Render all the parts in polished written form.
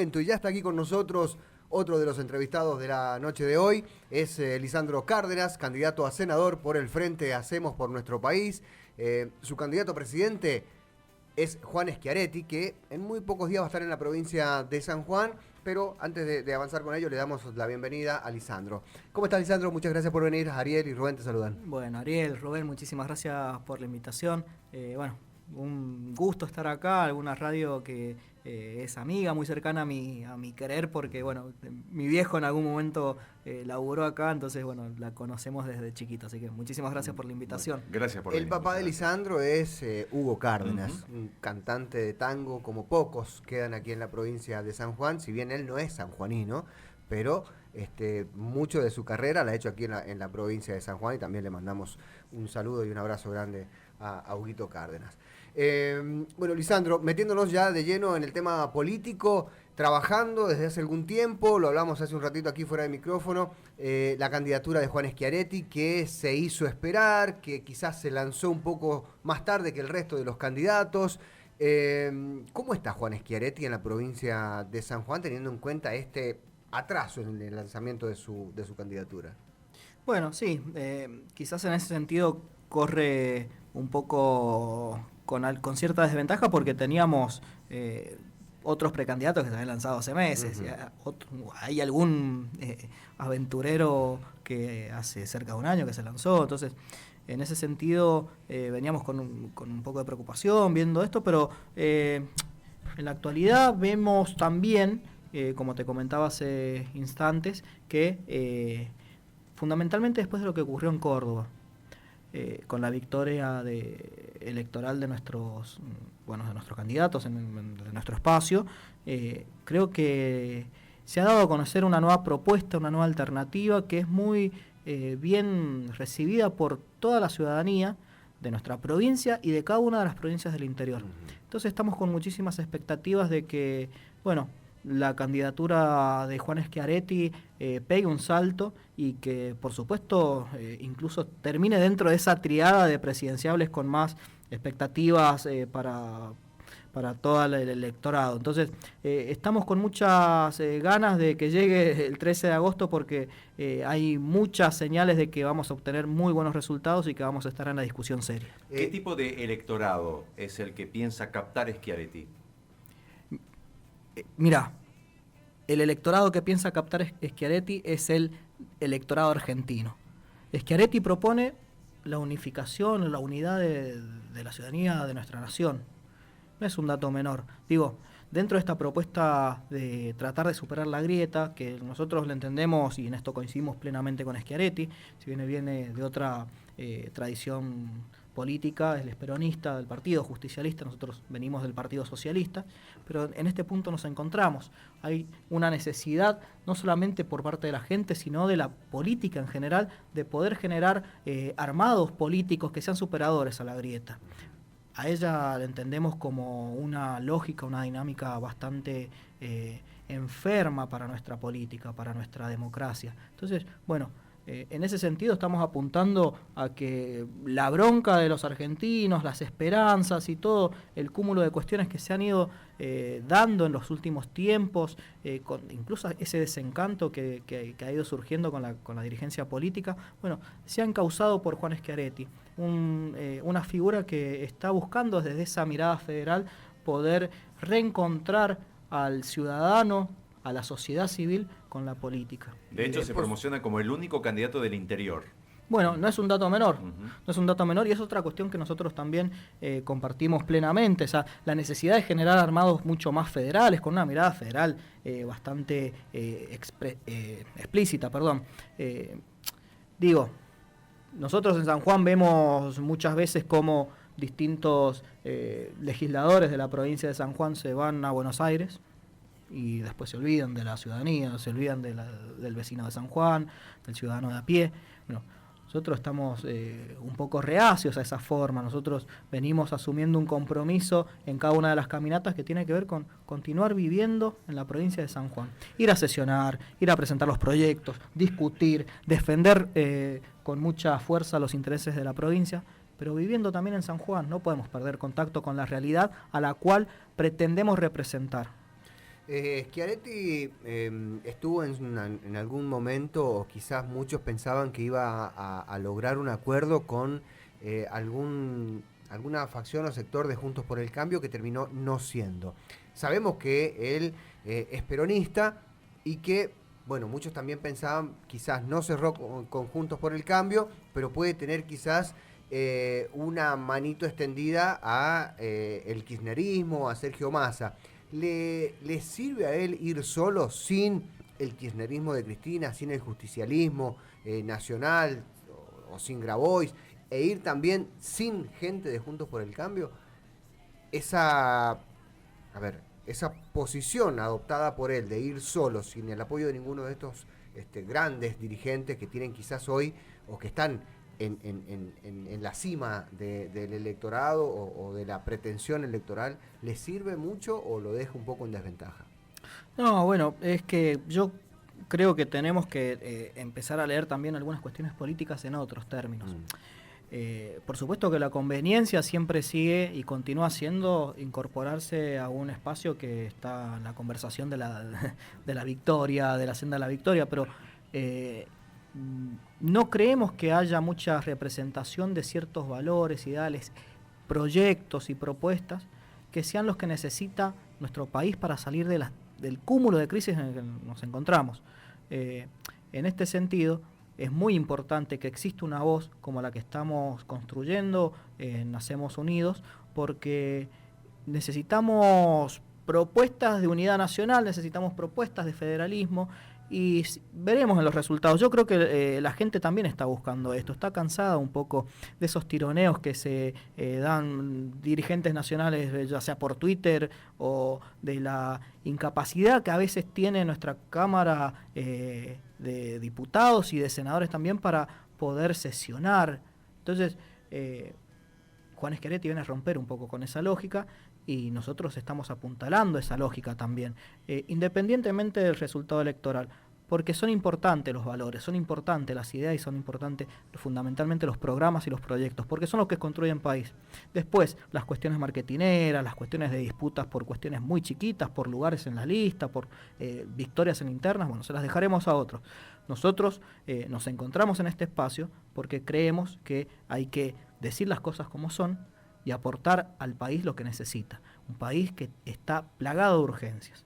Y ya está aquí con nosotros otro de los entrevistados de la noche de hoy, es Lisandro Cárdenas, candidato a senador por el Frente Hacemos por Nuestro País. Su candidato a presidente es Juan Schiaretti, que en muy pocos días va a estar en la provincia de San Juan, pero antes de avanzar con ello le damos la bienvenida a Lisandro. ¿Cómo estás, Lisandro? Muchas gracias por venir. Ariel y Rubén te saludan. Bueno, Ariel, Rubén, muchísimas gracias por la invitación. Un gusto estar acá, alguna radio que es amiga, muy cercana a mi querer, porque bueno, mi viejo en algún momento laburó acá, entonces bueno, la conocemos desde chiquito, así que muchísimas gracias por la invitación. Bueno, gracias por venir. El papá de Lisandro es Hugo Cárdenas, un cantante de tango como pocos quedan aquí en la provincia de San Juan, si bien él no es sanjuanino, pero mucho de su carrera la ha hecho aquí en la provincia de San Juan, y también le mandamos un saludo y un abrazo grande a Huguito Cárdenas. Bueno, Lisandro, metiéndonos ya de lleno en el tema político, trabajando desde hace algún tiempo, lo hablamos hace un ratito aquí fuera de micrófono, la candidatura de Juan Schiaretti, que se hizo esperar, que quizás se lanzó un poco más tarde que el resto de los candidatos. ¿Cómo está Juan Schiaretti en la provincia de San Juan, teniendo en cuenta este atraso en el lanzamiento de su candidatura? Bueno, sí, quizás en ese sentido corre un poco con cierta desventaja, porque teníamos otros precandidatos que se habían lanzado hace meses. Hay algún aventurero que hace cerca de un año que se lanzó, entonces en ese sentido veníamos con un poco de preocupación viendo esto, pero en la actualidad vemos también, como te comentaba hace instantes, que fundamentalmente después de lo que ocurrió en Córdoba, con la victoria electoral de nuestros candidatos de nuestro espacio, creo que se ha dado a conocer una nueva propuesta, una nueva alternativa que es muy bien recibida por toda la ciudadanía de nuestra provincia y de cada una de las provincias del interior. Entonces estamos con muchísimas expectativas de que, bueno, la candidatura de Juan Schiaretti pegue un salto y que, por supuesto, incluso termine dentro de esa triada de presidenciables con más expectativas para todo el electorado. Entonces, estamos con muchas ganas de que llegue el 13 de agosto, porque hay muchas señales de que vamos a obtener muy buenos resultados y que vamos a estar en la discusión seria. ¿Qué tipo de electorado es el que piensa captar Schiaretti? Mirá, el electorado que piensa captar Schiaretti es el electorado argentino. Schiaretti propone la unificación, la unidad de la ciudadanía de nuestra nación. No es un dato menor. Digo, dentro de esta propuesta de tratar de superar la grieta, que nosotros la entendemos y en esto coincidimos plenamente con Schiaretti, si bien viene de otra tradición política, él es peronista del Partido Justicialista, nosotros venimos del Partido Socialista, pero en este punto nos encontramos. Hay una necesidad, no solamente por parte de la gente, sino de la política en general, de poder generar armados políticos que sean superadores a la grieta. A ella la entendemos como una lógica, una dinámica bastante enferma para nuestra política, para nuestra democracia. Entonces, bueno, en ese sentido estamos apuntando a que la bronca de los argentinos, las esperanzas y todo el cúmulo de cuestiones que se han ido dando en los últimos tiempos, con incluso ese desencanto que ha ido surgiendo con la dirigencia política, bueno, se han causado por Juan Schiaretti, una figura que está buscando desde esa mirada federal poder reencontrar al ciudadano, a la sociedad civil con la política. De hecho, se promociona como el único candidato del interior. Bueno, no es un dato menor, no es un dato menor, y es otra cuestión que nosotros también compartimos plenamente, o sea, la necesidad de generar armados mucho más federales, con una mirada federal bastante explícita, perdón. Digo, nosotros en San Juan vemos muchas veces cómo distintos legisladores de la provincia de San Juan se van a Buenos Aires y después se olvidan de la ciudadanía, se olvidan del vecino de San Juan, del ciudadano de a pie. Bueno, nosotros estamos un poco reacios a esa forma. Nosotros venimos asumiendo un compromiso en cada una de las caminatas que tiene que ver con continuar viviendo en la provincia de San Juan. Ir a sesionar, ir a presentar los proyectos, discutir, defender con mucha fuerza los intereses de la provincia, pero viviendo también en San Juan. No podemos perder contacto con la realidad a la cual pretendemos representar. Schiaretti estuvo en algún momento, o quizás muchos pensaban que iba a lograr un acuerdo con alguna facción o sector de Juntos por el Cambio, que terminó no siendo. Sabemos que él es peronista y que, bueno, muchos también pensaban, quizás no cerró con Juntos por el Cambio, pero puede tener quizás una manito extendida a el kirchnerismo, a Sergio Massa. ¿Le sirve a él ir solo, sin el kirchnerismo de Cristina, sin el justicialismo nacional o sin Grabois, e ir también sin gente de Juntos por el Cambio? Esa posición adoptada por él de ir solo, sin el apoyo de ninguno de estos grandes dirigentes que tienen quizás hoy, o que están en la cima del electorado o de la pretensión electoral, ¿le sirve mucho o lo deja un poco en desventaja? No, bueno, es que yo creo que tenemos que empezar a leer también algunas cuestiones políticas en otros términos. Por supuesto que la conveniencia siempre sigue y continúa siendo incorporarse a un espacio que está en la conversación de la victoria, de la senda de la victoria, pero no creemos que haya mucha representación de ciertos valores, ideales, proyectos y propuestas que sean los que necesita nuestro país para salir del cúmulo de crisis en el que nos encontramos. En este sentido, es muy importante que exista una voz como la que estamos construyendo en Hacemos Unidos, porque necesitamos propuestas de unidad nacional, necesitamos propuestas de federalismo, y veremos en los resultados. Yo creo que la gente también está buscando esto, está cansada un poco de esos tironeos que se dan dirigentes nacionales, ya sea por Twitter, o de la incapacidad que a veces tiene nuestra Cámara de Diputados y de Senadores también para poder sesionar. Entonces, Juan Schiaretti viene a romper un poco con esa lógica, y nosotros estamos apuntalando esa lógica también, independientemente del resultado electoral, porque son importantes los valores, son importantes las ideas y son importantes fundamentalmente los programas y los proyectos, porque son los que construyen país. Después, las cuestiones marketineras, las cuestiones de disputas por cuestiones muy chiquitas, por lugares en la lista, por victorias en internas, bueno, se las dejaremos a otros. Nosotros nos encontramos en este espacio porque creemos que hay que decir las cosas como son y aportar al país lo que necesita. Un país que está plagado de urgencias.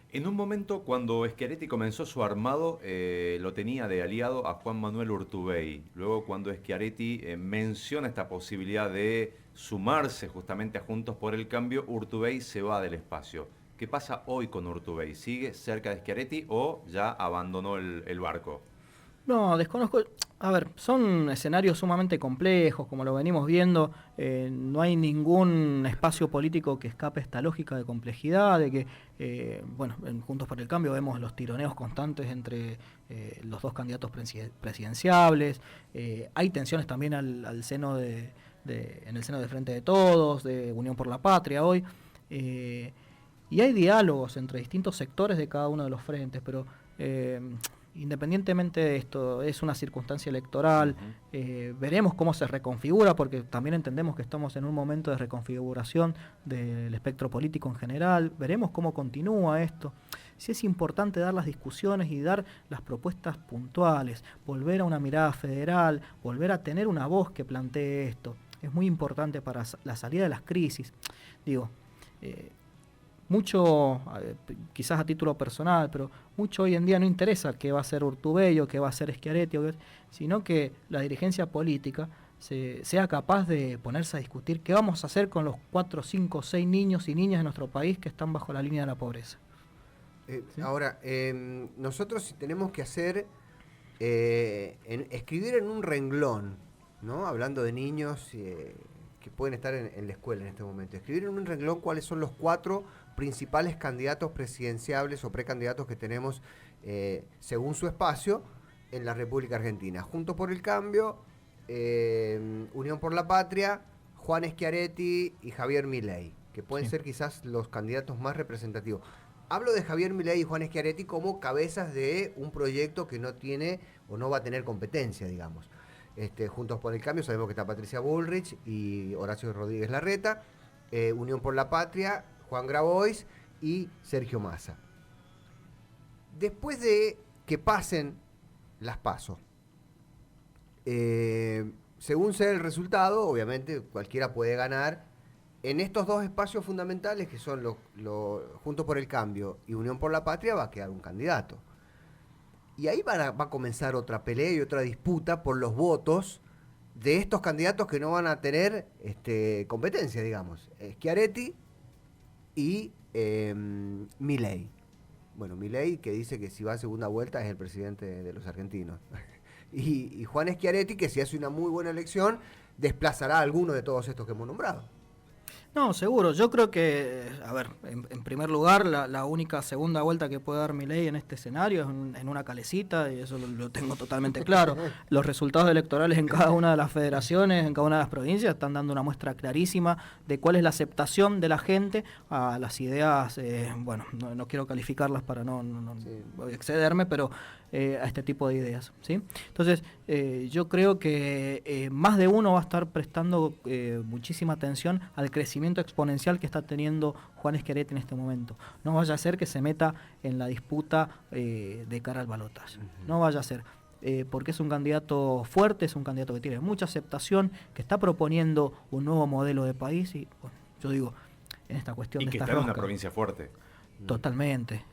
En un momento, cuando Schiaretti comenzó su armado, lo tenía de aliado a Juan Manuel Urtubey. Luego, cuando Schiaretti menciona esta posibilidad de sumarse justamente a Juntos por el Cambio, Urtubey se va del espacio. ¿Qué pasa hoy con Urtubey? ¿Sigue cerca de Schiaretti o ya abandonó el barco? No, desconozco. A ver, son escenarios sumamente complejos, como lo venimos viendo. No hay ningún espacio político que escape esta lógica de complejidad, de que, en Juntos por el Cambio vemos los tironeos constantes entre los dos candidatos presidenciables. Hay tensiones también en el seno de Frente de Todos, de Unión por la Patria hoy. Y hay diálogos entre distintos sectores de cada uno de los frentes, pero independientemente de esto, es una circunstancia electoral. Veremos cómo se reconfigura, porque también entendemos que estamos en un momento de reconfiguración del espectro político en general. Veremos cómo continúa esto. Sí, es importante dar las discusiones y dar las propuestas puntuales, volver a una mirada federal, volver a tener una voz que plantee esto. Es muy importante para la salida de las crisis. Digo, mucho, quizás a título personal, pero mucho hoy en día no interesa qué va a ser Urtubey o qué va a ser Schiaretti, sino que la dirigencia política sea capaz de ponerse a discutir qué vamos a hacer con los 4, 5, 6 niños y niñas de nuestro país que están bajo la línea de la pobreza. ¿Sí? Ahora, nosotros si tenemos que hacer, escribir en un renglón, ¿no? Hablando de niños que pueden estar en la escuela en este momento, escribir en un renglón cuáles son los 4 principales candidatos presidenciables o precandidatos que tenemos según su espacio en la República Argentina. Juntos por el Cambio, Unión por la Patria, Juan Schiaretti y Javier Milei, que pueden ser quizás los candidatos más representativos. Hablo de Javier Milei y Juan Schiaretti como cabezas de un proyecto que no tiene o no va a tener competencia, digamos. Juntos por el Cambio, sabemos que está Patricia Bullrich y Horacio Rodríguez Larreta. Unión por la Patria, Juan Grabois y Sergio Massa. Después de que pasen las PASO, según sea el resultado, obviamente cualquiera puede ganar. En estos dos espacios fundamentales, que son Juntos por el Cambio y Unión por la Patria, va a quedar un candidato. Y ahí va a comenzar otra pelea y otra disputa por los votos de estos candidatos que no van a tener competencia, digamos. Schiaretti y Milei. Bueno, Milei, que dice que si va a segunda vuelta es el presidente de los argentinos. Y Juan Schiaretti, que si hace una muy buena elección, desplazará a alguno de todos estos que hemos nombrado. No, seguro. Yo creo que, a ver, en primer lugar, la única segunda vuelta que puede dar Milei en este escenario es en una calecita, y eso lo tengo totalmente claro. Los resultados electorales en cada una de las federaciones, en cada una de las provincias, están dando una muestra clarísima de cuál es la aceptación de la gente a las ideas, bueno, no quiero calificarlas para no voy a excederme, pero a este tipo de ideas, ¿sí? Entonces, yo creo que más de uno va a estar prestando muchísima atención al crecimiento exponencial que está teniendo Juan Schiaretti en este momento. No vaya a ser que se meta en la disputa de cara al balotaje. No vaya a ser. Porque es un candidato fuerte, es un candidato que tiene mucha aceptación, que está proponiendo un nuevo modelo de país y, bueno, yo digo, en esta cuestión de que esta está en rosca. una provincia fuerte. Totalmente.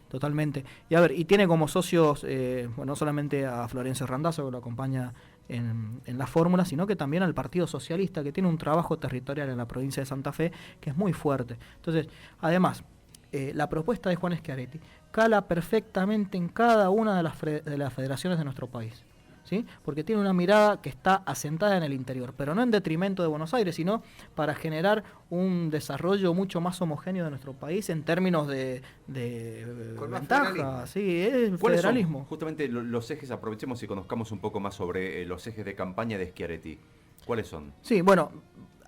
Y a ver, y tiene como socios, bueno, no solamente a Florencio Randazzo, que lo acompaña en la fórmula, sino que también al Partido Socialista, que tiene un trabajo territorial en la provincia de Santa Fe, que es muy fuerte. Entonces, además, la propuesta de Juan Schiaretti cala perfectamente en cada una de las federaciones de nuestro país. ¿Sí? Porque tiene una mirada que está asentada en el interior, pero no en detrimento de Buenos Aires, sino para generar un desarrollo mucho más homogéneo de nuestro país en términos de ventaja. Sí, es ¿Cuáles federalismo. son justamente los ejes? Aprovechemos y conozcamos un poco más sobre los ejes de campaña de Schiaretti. ¿Cuáles son? Sí, bueno,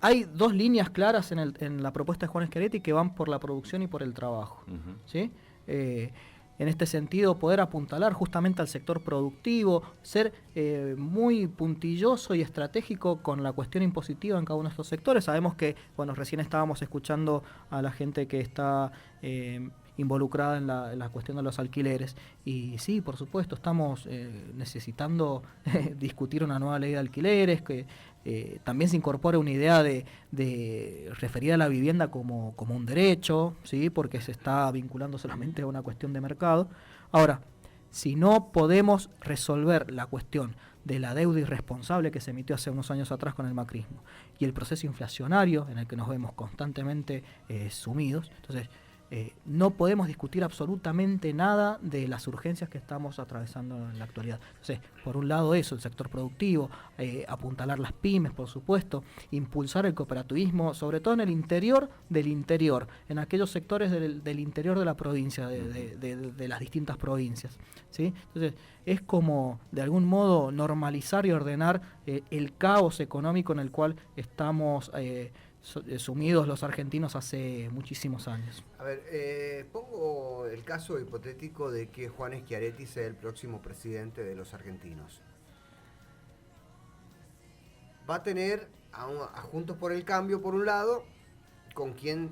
hay dos líneas claras en la propuesta de Juan Schiaretti que van por la producción y por el trabajo. ¿Sí? En este sentido, poder apuntalar justamente al sector productivo, ser muy puntilloso y estratégico con la cuestión impositiva en cada uno de estos sectores. Sabemos que, bueno, recién estábamos escuchando a la gente que está involucrada en la cuestión de los alquileres. Y sí, por supuesto, estamos necesitando discutir una nueva ley de alquileres, que también se incorpore una idea de referir a la vivienda como un derecho, ¿sí? Porque se está vinculando solamente a una cuestión de mercado. Ahora, si no podemos resolver la cuestión de la deuda irresponsable que se emitió hace unos años atrás con el macrismo y el proceso inflacionario en el que nos vemos constantemente sumidos, entonces no podemos discutir absolutamente nada de las urgencias que estamos atravesando en la actualidad. Entonces, por un lado eso, el sector productivo, apuntalar las pymes, por supuesto, impulsar el cooperativismo, sobre todo en el interior del interior, en aquellos sectores del interior de la provincia, de las distintas provincias, ¿sí? Entonces, es como, de algún modo, normalizar y ordenar el caos económico en el cual estamos sumidos los argentinos hace muchísimos años. A ver, pongo el caso hipotético de que Juan Schiaretti sea el próximo presidente de los argentinos. Va a tener a Juntos por el Cambio, por un lado, con quien,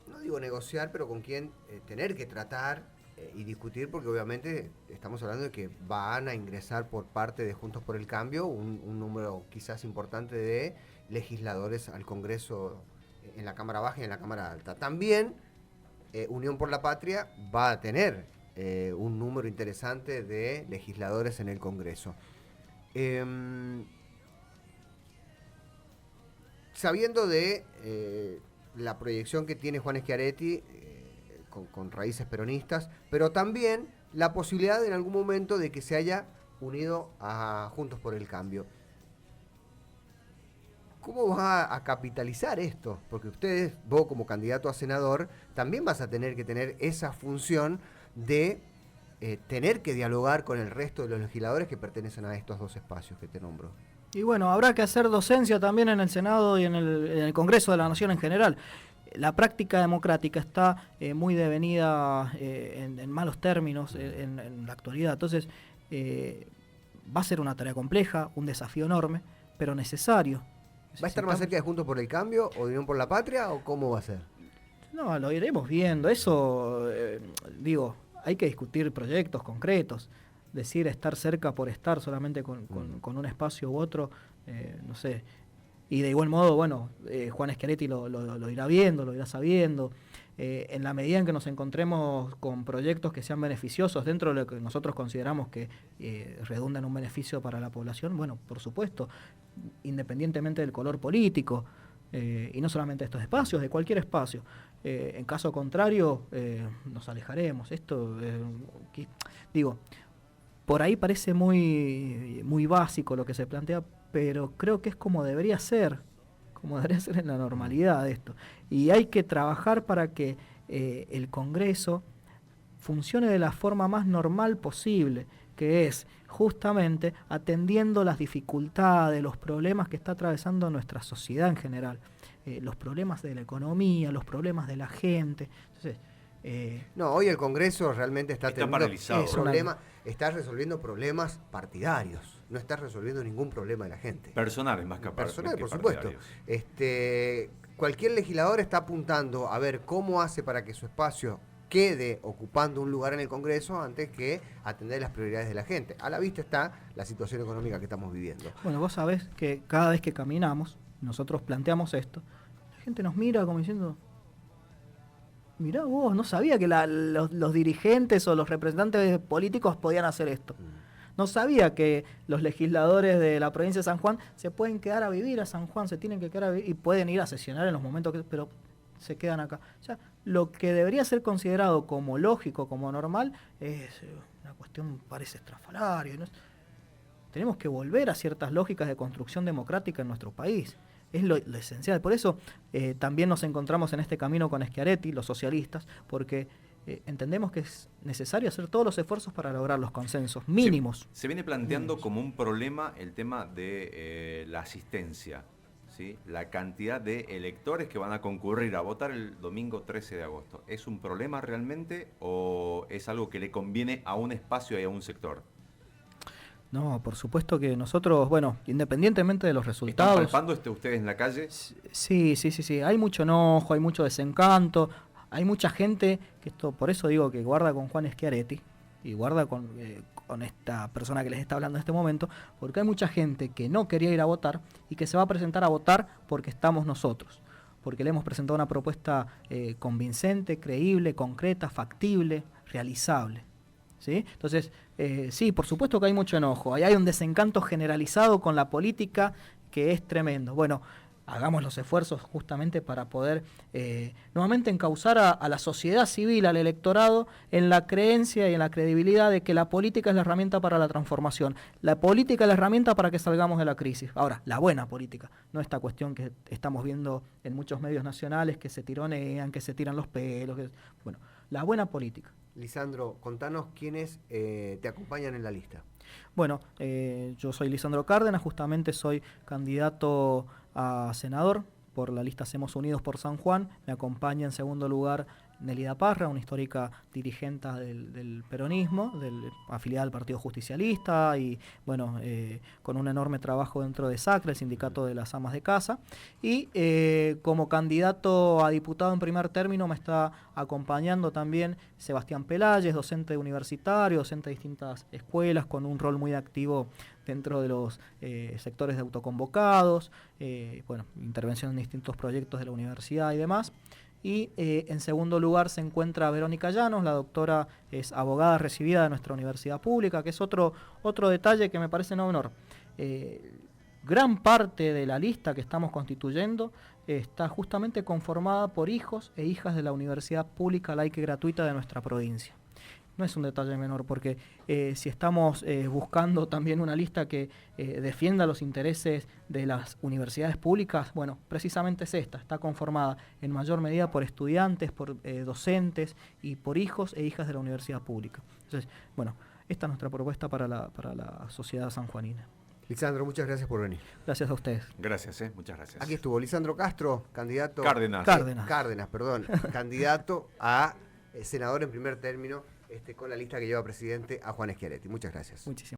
no digo negociar, pero con quien tener que tratar y discutir, porque obviamente estamos hablando de que van a ingresar por parte de Juntos por el Cambio un número quizás importante de legisladores al Congreso en la Cámara Baja y en la Cámara Alta. También Unión por la Patria va a tener un número interesante de legisladores en el Congreso. Sabiendo de la proyección que tiene Juan Schiaretti con raíces peronistas, pero también la posibilidad en algún momento de que se haya unido a Juntos por el Cambio. ¿Cómo va a capitalizar esto? Porque vos como candidato a senador, también vas a tener que tener esa función de tener que dialogar con el resto de los legisladores que pertenecen a estos dos espacios que te nombro. Y bueno, habrá que hacer docencia también en el Senado y en el Congreso de la Nación en general. La práctica democrática está muy devenida en malos términos en la actualidad. Entonces, va a ser una tarea compleja, un desafío enorme, pero necesario. ¿Va a estar más cerca de Juntos por el Cambio o de Unión por la Patria o cómo va a ser? No, lo iremos viendo. Eso, digo, hay que discutir proyectos concretos. Decir estar cerca por estar solamente con un espacio u otro, no sé. Y de igual modo, bueno, Juan Schiaretti lo irá viendo, lo irá sabiendo. En la medida en que nos encontremos con proyectos que sean beneficiosos dentro de lo que nosotros consideramos que redunda en un beneficio para la población, bueno, por supuesto, independientemente del color político, y no solamente de estos espacios, de cualquier espacio. En caso contrario, nos alejaremos. Esto, digo, por ahí parece muy básico lo que se plantea, pero creo que es como debería ser en la normalidad de esto. Y hay que trabajar para que el Congreso funcione de la forma más normal posible, que es justamente atendiendo las dificultades, los problemas que está atravesando nuestra sociedad en general, los problemas de la economía, los problemas de la gente. Entonces, no, hoy el Congreso realmente está paralizado. Está resolviendo problemas partidarios, no está resolviendo ningún problema de la gente. Personales más que personal, por supuesto. Cualquier legislador está apuntando a ver cómo hace para que su espacio quede ocupando un lugar en el Congreso antes que atender las prioridades de la gente. A la vista está la situación económica que estamos viviendo. Bueno, vos sabés que cada vez que caminamos, nosotros planteamos esto, la gente nos mira como diciendo, mirá vos, no sabía que los dirigentes o los representantes políticos podían hacer esto. No sabía que los legisladores de la provincia de San Juan se pueden quedar a vivir a San Juan, se tienen que quedar a vivir y pueden ir a sesionar en los momentos que... pero se quedan acá. O sea, lo que debería ser considerado como lógico, como normal, es una cuestión, parece estrafalaria, ¿no? Tenemos que volver a ciertas lógicas de construcción democrática en nuestro país. Es lo esencial. Por eso también nos encontramos en este camino con Schiaretti, los socialistas, porque entendemos que es necesario hacer todos los esfuerzos para lograr los consensos mínimos. Se viene planteando como un problema el tema de la asistencia, ¿sí? La cantidad de electores que van a concurrir a votar el domingo 13 de agosto. ¿Es un problema realmente o es algo que le conviene a un espacio y a un sector? No, por supuesto que nosotros, bueno, independientemente de los resultados... ¿Están palpando ustedes en la calle? Sí. Hay mucho enojo, hay mucho desencanto, hay mucha gente, que esto por eso digo que guarda con Juan Schiaretti y guarda con esta persona que les está hablando en este momento, porque hay mucha gente que no quería ir a votar y que se va a presentar a votar porque estamos nosotros, porque le hemos presentado una propuesta convincente, creíble, concreta, factible, realizable. ¿Sí? Entonces, sí, por supuesto que hay mucho enojo, hay un desencanto generalizado con la política que es tremendo. Bueno, hagamos los esfuerzos justamente para poder nuevamente encauzar a la sociedad civil, al electorado, en la creencia y en la credibilidad de que la política es la herramienta para la transformación. La política es la herramienta para que salgamos de la crisis. Ahora, la buena política, no esta cuestión que estamos viendo en muchos medios nacionales que se tironean, que se tiran los pelos. Bueno, la buena política. Lisandro, contanos quiénes te acompañan en la lista. Bueno, yo soy Lisandro Cárdenas, justamente soy candidato a senador por la lista Hacemos Unidos por San Juan. Me acompaña en segundo lugar Nelida Parra, una histórica dirigente del peronismo, afiliada al Partido Justicialista y bueno, con un enorme trabajo dentro de SACRE, el Sindicato de las Amas de Casa. Y como candidato a diputado en primer término me está acompañando también Sebastián Pelayes, docente universitario, docente de distintas escuelas, con un rol muy activo dentro de los sectores de autoconvocados, bueno, intervención en distintos proyectos de la universidad y demás. Y en segundo lugar se encuentra Verónica Llanos, la doctora es abogada recibida de nuestra universidad pública, que es otro detalle que me parece no menor. Gran parte de la lista que estamos constituyendo está justamente conformada por hijos e hijas de la universidad pública, laica y gratuita de nuestra provincia. No es un detalle menor, porque si estamos buscando también una lista que defienda los intereses de las universidades públicas, bueno, precisamente es esta, está conformada en mayor medida por estudiantes, por docentes y por hijos e hijas de la universidad pública. Entonces, bueno, esta es nuestra propuesta para la sociedad sanjuanina. Lisandro, muchas gracias por venir. Gracias a ustedes. Gracias, muchas gracias. Aquí estuvo Lisandro Castro, candidato... Cárdenas, candidato a senador en primer término, con la lista que lleva presidente a Juan Schiaretti. Muchas gracias. Muchísimas